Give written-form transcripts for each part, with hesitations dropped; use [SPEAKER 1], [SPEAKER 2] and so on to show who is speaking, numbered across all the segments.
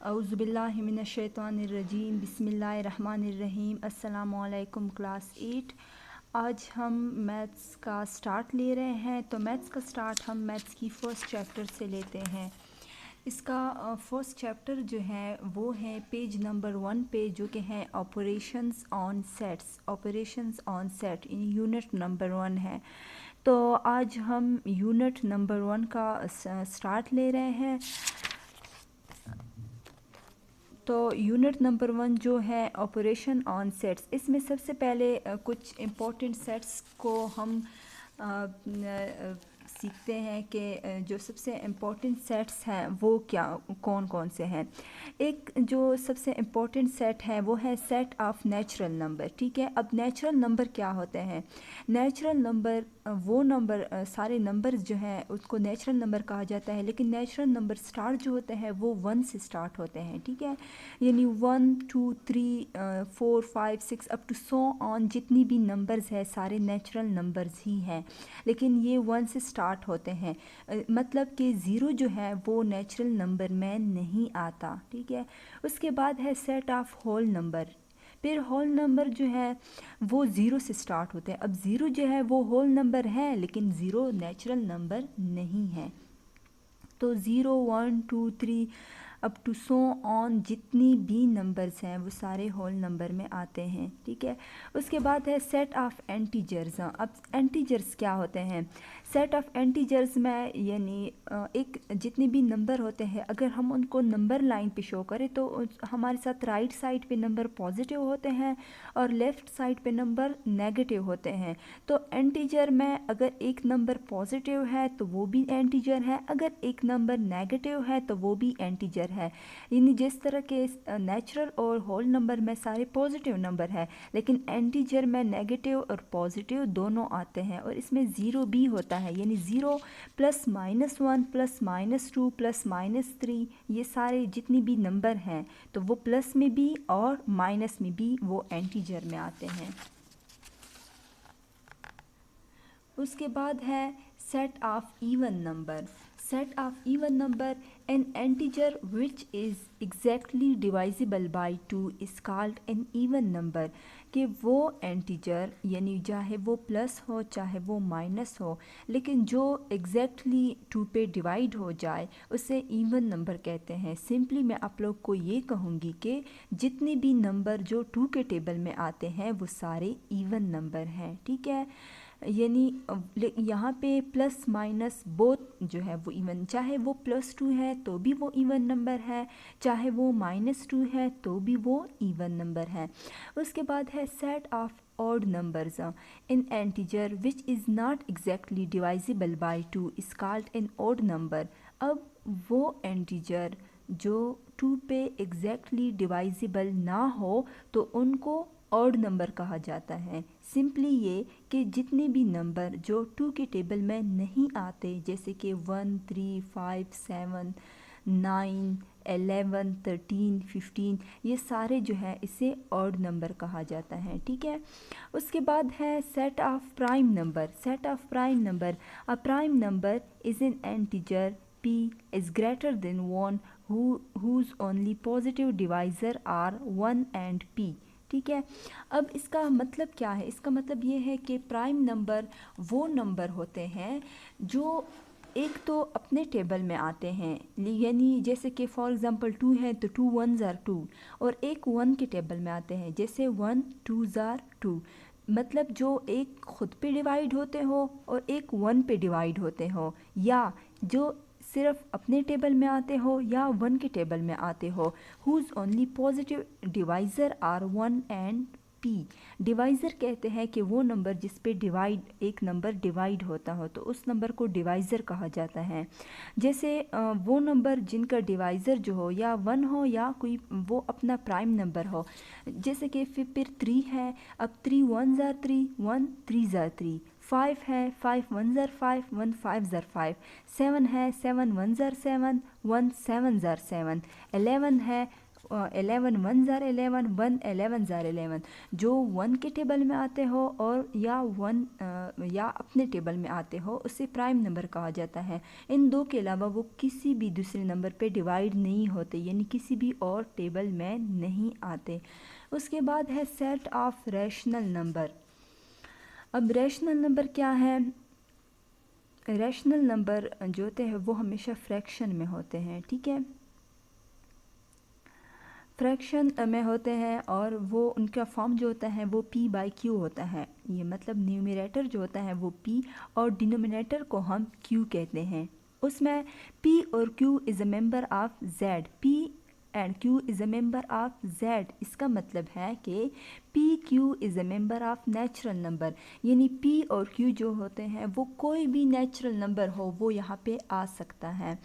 [SPEAKER 1] औज़ुबिल्लाहि मिनश्शैतानिर्रजीम बिस्मिल्लाहिर्रहमानिर्रहीम। अस्सलामुअलैकुम क्लास 8। आज हम मैथ्स का स्टार्ट ले रहे हैं। तो मैथ्स का स्टार्ट हम मैथ्स की फ़र्स्ट चैप्टर से लेते हैं। इसका फर्स्ट चैप्टर जो है वो है पेज नंबर 1 पे, जो कि है operations on sets. Operations on set unit number 1 है। तो आज हम यूनिट नंबर 1 का स्टार्ट ले रहे हैं। तो यूनिट नंबर 1 जो है ऑपरेशन ऑन सेट्स, इसमें सबसे पहले कुछ इम्पोर्टेंट सेट्स को हम सीखते हैं कि जो सबसे इम्पोर्टेंट सेट्स हैं वो क्या कौन कौन से हैं। एक जो सबसे इम्पोर्टेंट सेट है वो है सेट ऑफ नेचुरल नंबर। ठीक है, अब नेचुरल नंबर क्या होते हैं? नेचुरल नंबर वो नंबर, सारे नंबर्स जो हैं उसको नेचुरल नंबर कहा जाता है, लेकिन नेचुरल नंबर स्टार्ट जो होते हैं वो 1 से स्टार्ट होते हैं। ठीक है, यानी 1 2 3 4 5 6 अप टू सो ऑन, जितनी भी नंबर्स है सारे नेचुरल नंबर्स ही हैं, लेकिन ये 1 से स्टार्ट होते हैं। मतलब कि ज़ीरो जो है वो नेचुरल नंबर में नहीं आता। ठीक है, उसके बाद है सेट ऑफ होल नंबर। फिर होल नंबर जो है वो ज़ीरो से स्टार्ट होते हैं। अब ज़ीरो जो है वो होल नंबर है, लेकिन ज़ीरो नेचुरल नंबर नहीं है। तो 0 1 2 3 अप टू सो ऑन, जितनी भी नंबर्स हैं वो सारे होल नंबर में आते हैं। ठीक है, उसके बाद है सेट ऑफ एंटीजर्स। अब एंटीजर्स क्या होते हैं? सेट ऑफ एंटीजर्स में यानी एक जितने भी नंबर होते हैं, अगर हम उनको नंबर लाइन पे शो करें तो हमारे साथ राइट साइड पे नंबर पॉजिटिव होते हैं और लेफ़्ट साइड पे नंबर नेगेटिव होते हैं। तो एंटीजर में अगर एक नंबर पॉजिटिव है तो वो भी एंटीजर है, अगर एक नंबर नेगेटिव है तो वो भी एंटीजर है। यानी जिस तरह के नेचुरल और होल नंबर में सारे पॉजिटिव नंबर है, लेकिन एंटीजर में नेगेटिव और पॉजिटिव दोनों आते हैं, और इसमें ज़ीरो भी होता है। यानी 0 प्लस -1 प्लस -2 प्लस -3, ये सारे जितनी भी नंबर हैं तो वो प्लस में भी और माइनस में भी वो एंटीजर में आते हैं। उसके बाद है set of even number. Set of even number, an integer which is exactly divisible by 2 is called an even number. कि वो एंटीजर यानी चाहे वो प्लस हो चाहे वो माइनस हो, लेकिन जो एग्जैक्टली 2 पे डिवाइड हो जाए उसे इवन नंबर कहते हैं। सिंपली मैं आप लोग को ये कहूँगी कि जितने भी नंबर जो 2 के टेबल में आते हैं वो सारे इवन नंबर हैं। ठीक है, यानी यहाँ पे प्लस माइनस बोथ जो है वो इवन, चाहे वो +2 है तो भी वो इवन नंबर है, चाहे वो -2 है तो भी वो इवन नंबर है। उसके बाद है set of odd numbers. An integer which is not exactly divisible by 2 is called an odd number. अब वो एंटीजर जो 2 पे एग्जैक्टली डिवाइजिबल ना हो तो उनको ऑड नंबर कहा जाता है। सिंपली ये कि जितने भी नंबर जो 2 के टेबल में नहीं आते, जैसे कि 1 3 5 7 9 11 13 15, ये सारे जो है इसे ऑड नंबर कहा जाता है। ठीक है, उसके बाद है set of prime number. Set of prime number, a prime number is an integer p is greater than 1 whose only positive divisor are 1 and p। ठीक है, अब इसका मतलब क्या है? इसका मतलब ये है कि प्राइम नंबर वो नंबर होते हैं जो एक तो अपने टेबल में आते हैं, यानी जैसे कि फॉर एग्ज़ाम्पल 2 है तो 2 1s are 2, और एक 1 के टेबल में आते हैं, जैसे 1 2s are 2। मतलब जो एक खुद पे डिवाइड होते हो और एक 1 पे डिवाइड होते हो, या जो सिर्फ अपने टेबल में आते हो या 1 के टेबल में आते हो। Whose only positive divisor are 1 and p। Divisor कहते हैं कि वो नंबर जिस पे डिवाइड एक नंबर डिवाइड होता हो तो उस नंबर को डिवाइज़र कहा जाता है। जैसे वो नंबर जिनका डिवाइज़र जो हो या 1 हो या कोई वो अपना प्राइम नंबर हो, जैसे कि फिर 3 है, अब 3 1s are 3 1 3s are 3, 5 है 5 1s are 5 1 5s are 5, 7 है 7 1s are 7 1 7s are 7, 11 है 11 1 ज़ार 11 1 11 ज़ार 11 जो 1 के टेबल में आते हो और या 1 या अपने टेबल में आते हो उसे प्राइम नंबर कहा जाता है। इन दो के अलावा वो किसी भी दूसरे नंबर पे डिवाइड नहीं होते, यानी किसी भी और टेबल में नहीं आते। उसके बाद है सेट ऑफ रैशनल नंबर। अब रैशनल नंबर क्या है? रैशनल नंबर जो होते हैं वो हमेशा फ्रैक्शन में होते हैं, ठीक है, फ्रैक्शन में होते हैं और वो उनका फॉर्म जो होता है वो p/q होता है। ये मतलब न्यूमरेटर जो होता है वो p और डिनोमिनेटर को हम q कहते हैं। उसमें p और q is a member of z, p and q is a member of z। इसका मतलब है कि p q is a member of natural number, यानी p और q जो होते हैं वो कोई भी नेचुरल नंबर हो वो यहाँ पे आ सकता है,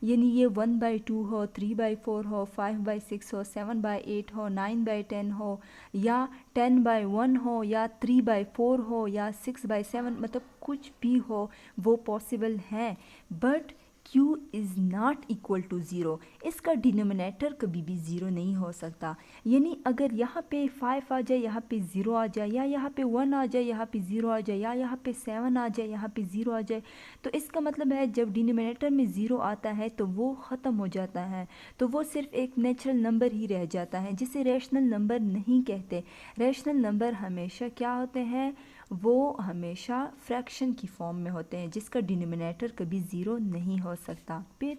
[SPEAKER 1] यानी ये 1/2 हो, 3/4 हो, 5/6 हो, 7/8 हो, 9/10 हो, या 10/1 हो, या 3/4 हो, या 6/7, मतलब कुछ भी हो वो पॉसिबल है। But q is not equal to zero, इसका डिनोमिनेटर कभी भी ज़ीरो नहीं हो सकता। यानी अगर यहाँ पे 5 आ जाए, यहाँ पे 0 आ जाए, या यहाँ पे 1 आ जाए, यहाँ पे 0 आ जाए, या यहाँ पे 7 आ जाए, यहाँ पे 0 आ जाए, तो इसका मतलब है जब डिनोमिनेटर में 0 आता है तो वो ख़त्म हो जाता है, तो वो सिर्फ एक नेचुरल नंबर ही रह जाता है, जिसे रैशनल नंबर नहीं कहते। रैशनल नंबर हमेशा क्या होते हैं? वो हमेशा फ्रैक्शन की फॉर्म में होते हैं जिसका डिनोमिनेटर कभी ज़ीरो नहीं हो सकता। फिर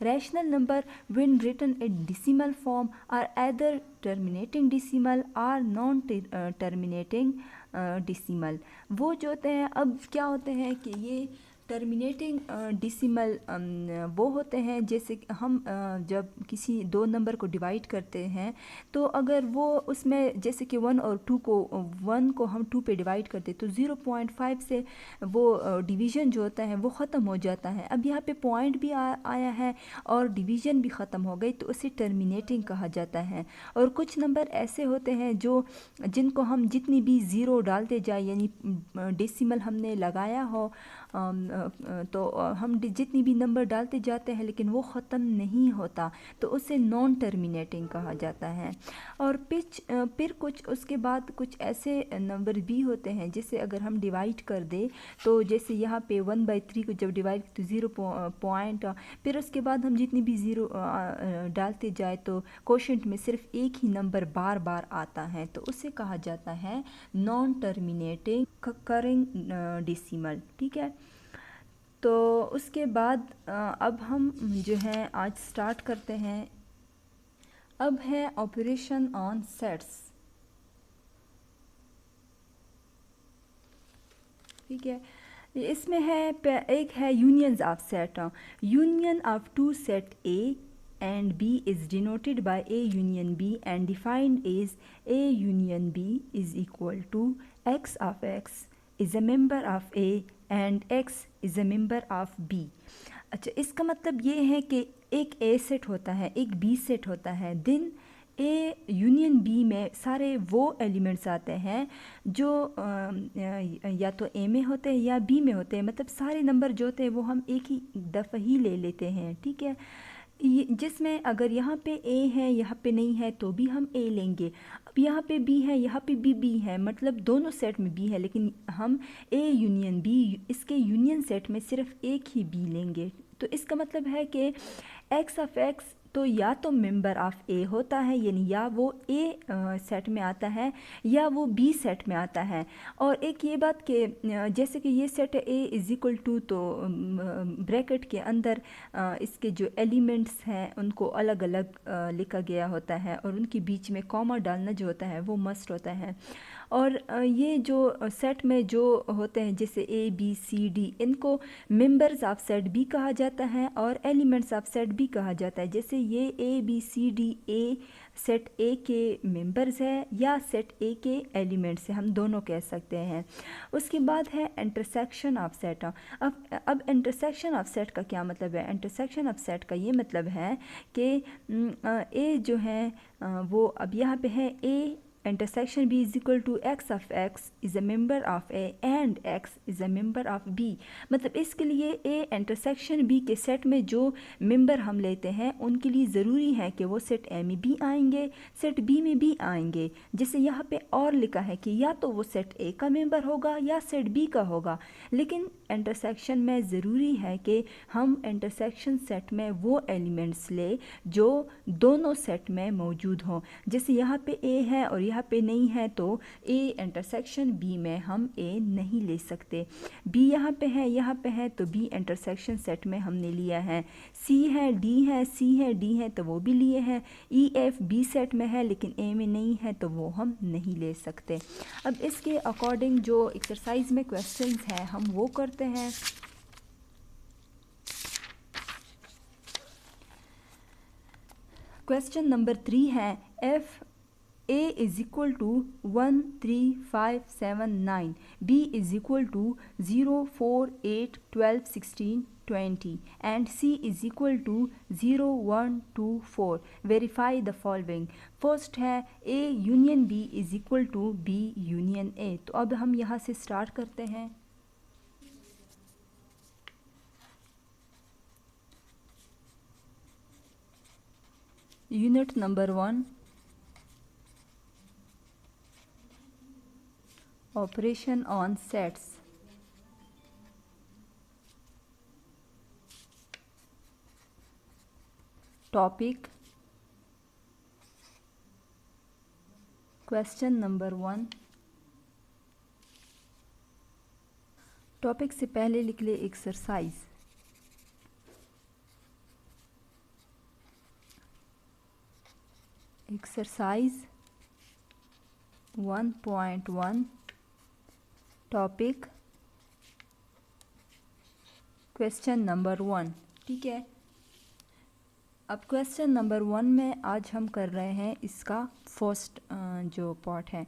[SPEAKER 1] rational number when written in decimal form are either terminating decimal or non terminating decimal। वो जो होते हैं, अब क्या होते हैं कि ये टर्मिनेटिंग डिसिमल वो होते हैं जैसे कि हम जब किसी दो नंबर को डिवाइड करते हैं तो अगर वो उसमें जैसे कि 1 और 2 को 1 को हम 2 पे डिवाइड करते तो 0.5 से वो डिवीज़न जो होता है वो ख़त्म हो जाता है। अब यहाँ पे पॉइंट भी आया है और डिवीज़न भी ख़त्म हो गई, तो उसे टर्मिनेटिंग कहा जाता है। और कुछ नंबर ऐसे होते हैं जो जिनको हम जितनी भी ज़ीरो डालते जाए, यानी डेसिमल हमने लगाया हो तो हम जितनी भी नंबर डालते जाते हैं लेकिन वो ख़त्म नहीं होता, तो उसे नॉन टर्मिनेटिंग कहा जाता है। और फिर कुछ उसके बाद कुछ ऐसे नंबर भी होते हैं जिसे अगर हम डिवाइड कर दें, तो जैसे यहाँ पे 1/3 को जब डिवाइड तो 0 पॉइंट, फिर उसके बाद हम जितनी भी ज़ीरो डालते जाए तो कोशेंट में सिर्फ एक ही नंबर बार बार आता है, तो उसे कहा जाता है नॉन टर्मिनेटिंग करिंग डेसिमल, ठीक है। तो उसके बाद अब हम जो है आज स्टार्ट करते हैं। अब है ऑपरेशन ऑन सेट्स, ठीक है। इसमें है एक है unions of set. Union of two set A and B is denoted by A union B and defined as A union B is equal to X of X is a member of A and X is a member of B। अच्छा, इसका मतलब ये है कि एक A set होता है, एक B सेट होता है, दिन ए यूनियन बी में सारे वो एलिमेंट्स आते हैं जो या तो ए में होते हैं या बी में होते हैं, मतलब सारे नंबर जो होते हैं वो हम एक ही दफ़ा ही ले लेते हैं, ठीक है। जिसमें अगर यहाँ पे ए है यहाँ पे नहीं है तो भी हम ए लेंगे। अब यहाँ पे बी है यहाँ पे बी है, मतलब दोनों सेट में बी है, लेकिन हम ए यूनियन बी इसके यूनियन सेट में सिर्फ एक ही बी लेंगे। तो इसका मतलब है कि एक्स ऑफ एक्स तो या तो मेंबर ऑफ ए होता है, यानी या वो ए सेट में आता है या वो बी सेट में आता है। और एक ये बात कि जैसे कि ये set A is equal to, तो ब्रैकेट के अंदर इसके जो एलिमेंट्स हैं उनको अलग अलग लिखा गया होता है और उनके बीच में कॉमा डालना जो होता है वो मस्ट होता है। और ये जो सेट में जो होते हैं जैसे ए बी सी डी, इनको मेंबर्स ऑफ सेट भी कहा जाता है और एलिमेंट्स ऑफ सेट भी कहा जाता है। जैसे ये A B C D a set A के मेंबर्स है या सेट ए के एलिमेंट्स है, हम दोनों कह सकते हैं। उसके बाद है इंटरसेक्शन ऑफ सेट। अब इंटरसेक्शन ऑफ सेट का क्या मतलब है? इंटरसेक्शन ऑफ सेट का ये मतलब है कि ए जो है वो अब यहाँ पे है ए intersection B is equal to x of x is a member of A and x is a member of B। मतलब इसके लिए A इंटरसेक्शन B के सेट में जो मेंबर हम लेते हैं उनके लिए ज़रूरी है कि वो सेट A में भी आएंगे, सेट B में भी आएंगे। जैसे यहाँ पे और लिखा है कि या तो वो सेट A का मेंबर होगा या सेट B का होगा, लेकिन इंटरसेक्शन में ज़रूरी है कि हम इंटरसेक्शन सेट में वो एलिमेंट्स ले जो दोनों सेट में मौजूद हों। जैसे यहाँ पे A है और यहाँ पे नहीं है तो A इंटरसेक्शन B में हम A नहीं ले सकते। B यहाँ पे है तो B इंटरसेक्शन सेट में हमने लिया है। C है, D है, C है, D है तो वो भी लिए हैं। E F B सेट में है लेकिन A में नहीं है तो वो हम नहीं ले सकते। अब इसके अकॉर्डिंग जो एक्सरसाइज में क्वेश्चंस हैं हम वो करते हैं। क्वेश्चन नंबर 3 है F A is equal to 1 3 5 7 9, B is equal to 0 4 8 12 16 20 and C is equal to 0 1 2 4। Verify the following। First है A union B is equal to B union A। तो अब हम यहाँ से स्टार्ट करते हैं। Unit number 1, operation on sets. Topic question number 1। Topic से पहले लिख ले exercise. Exercise 1.1 topic question number 1। ठीक है, अब क्वेश्चन नंबर 1 में आज हम कर रहे हैं इसका फर्स्ट जो पार्ट है।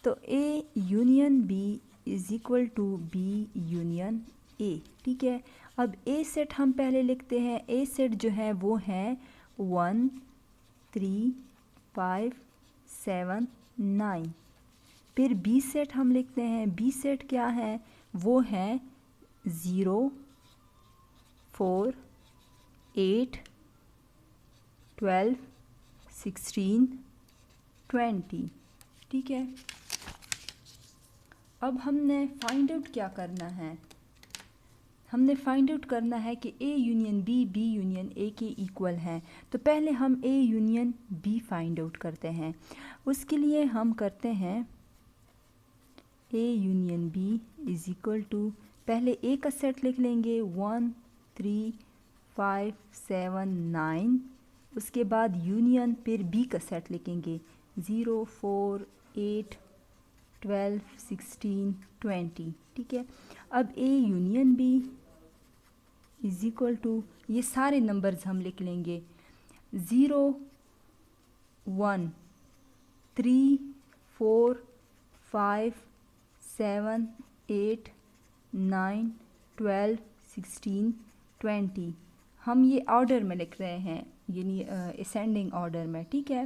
[SPEAKER 1] तो A union B is equal to B union A। ठीक है, अब A सेट हम पहले लिखते हैं। A सेट जो है वो है 1 3 5 7 9। फिर B सेट हम लिखते हैं। B सेट क्या है, वो है 0 4 8 12 16 20। ठीक है, अब हमने फाइंड आउट क्या करना है, हमने फाइंड आउट करना है कि A union B B union A के इक्वल है। तो पहले हम A union B find out करते हैं। उसके लिए हम करते हैं A union B is equal to, पहले A का सेट लिख लेंगे 1 3 5 7 9। उसके बाद यूनियन, फिर B का सेट लिखेंगे 0 4 8 12 16 20। ठीक है, अब A union B is equal to, ये सारे नंबर्स हम लिख लेंगे 0 1 3 4 5 7 8 9 12 16 20। हम ये ऑर्डर में लिख रहे हैं, यानी असेंडिंग ऑर्डर में। ठीक है,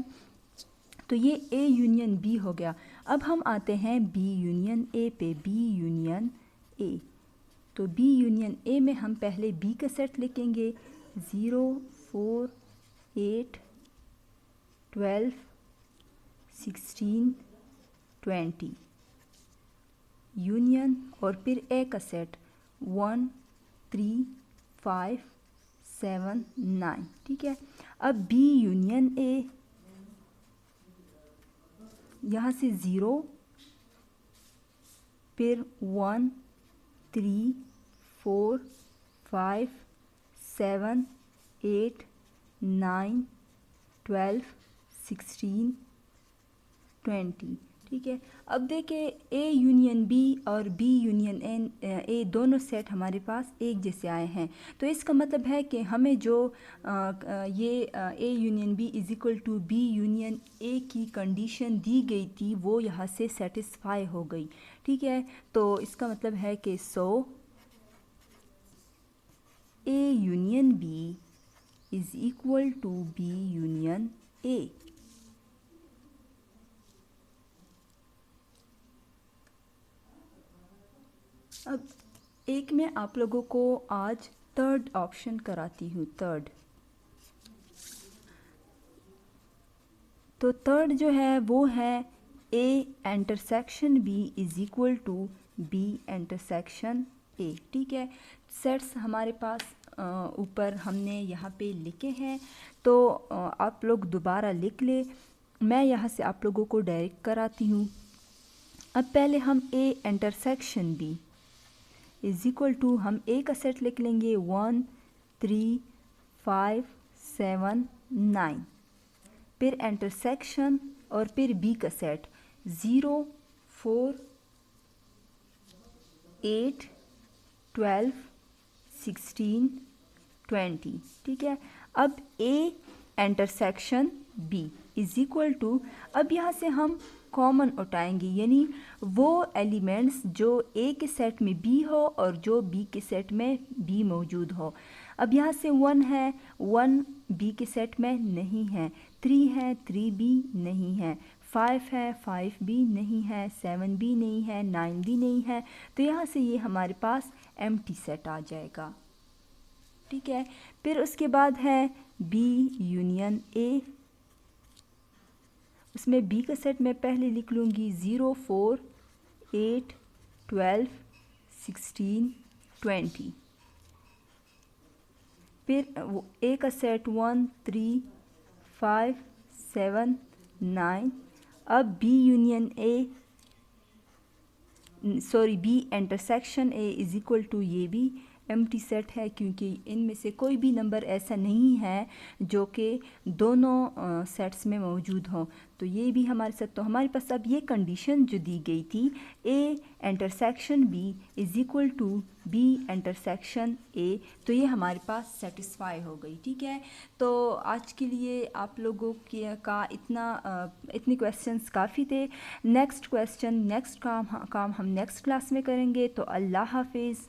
[SPEAKER 1] तो ये A यूनियन B हो गया। अब हम आते हैं B यूनियन A पे। B यूनियन A, तो B यूनियन A में हम पहले B का सेट लिखेंगे 0 4 8 12 16 20 यूनियन, और फिर A का सेट 1 3 5 7 9। ठीक है, अब B यूनियन A, यहाँ से 0 फिर 1 3 4 5 7 8 9 12 16 20। ठीक है, अब देखिए A यूनियन B और B यूनियन A दोनों सेट हमारे पास एक जैसे आए हैं। तो इसका मतलब है कि हमें जो ये A union B is equal to B union A की कंडीशन दी गई थी वो यहाँ से सेटिस्फाई हो गई। ठीक है, तो इसका मतलब है कि so A union B is equal to B union A। अब एक मैं आप लोगों को आज थर्ड ऑप्शन कराती हूँ, थर्ड। तो थर्ड जो है वो है A intersection B is equal to B intersection A. ठीक है, सेट्स हमारे पास ऊपर हमने यहाँ पे लिखे हैं, तो आप लोग दोबारा लिख ले, मैं यहाँ से आप लोगों को डायरेक्ट कराती हूँ। अब पहले हम A intersection B is equal to, हम ए का सेट लिख लेंगे 1 3 5 7 9, फिर इंटरसेक्शन और फिर बी का सेट 0 4 8 12 16 20। ठीक है, अब A intersection B is equal to, अब यहाँ से हम कॉमन उठाएंगे, यानी वो एलिमेंट्स जो ए के सेट में बी हो और जो बी के सेट में बी मौजूद हो। अब यहाँ से 1 है, 1 बी के सेट में नहीं है, 3 है, 3 बी नहीं है, 5 है, 5 भी नहीं है, 7 भी नहीं है, 9 भी नहीं है, तो यहाँ से ये हमारे पास एम्प्टी सेट आ जाएगा। ठीक है, फिर उसके बाद है बी यूनियन ए, उसमें बी का सेट मैं पहले लिख लूँगी 0 4 8 12 16 20, फिर ए का सेट 1 3 5 7 9। अब B union A, sorry B intersection A is equal to, ये भी एम्प्टी सेट है क्योंकि इनमें से कोई भी नंबर ऐसा नहीं है जो कि दोनों सेट्स में मौजूद हो, तो ये भी हमारे साथ। तो हमारे पास अब ये कंडीशन जो दी गई थी, A intersection B is equal to B intersection A, तो ये हमारे पास सेटिस्फाई हो गई। ठीक है, तो आज के लिए आप लोगों का इतने क्वेश्चंस काफ़ी थे। नेक्स्ट क्वेश्चन, नेक्स्ट काम हम नेक्स्ट क्लास में करेंगे। तो अल्लाह हाफिज़।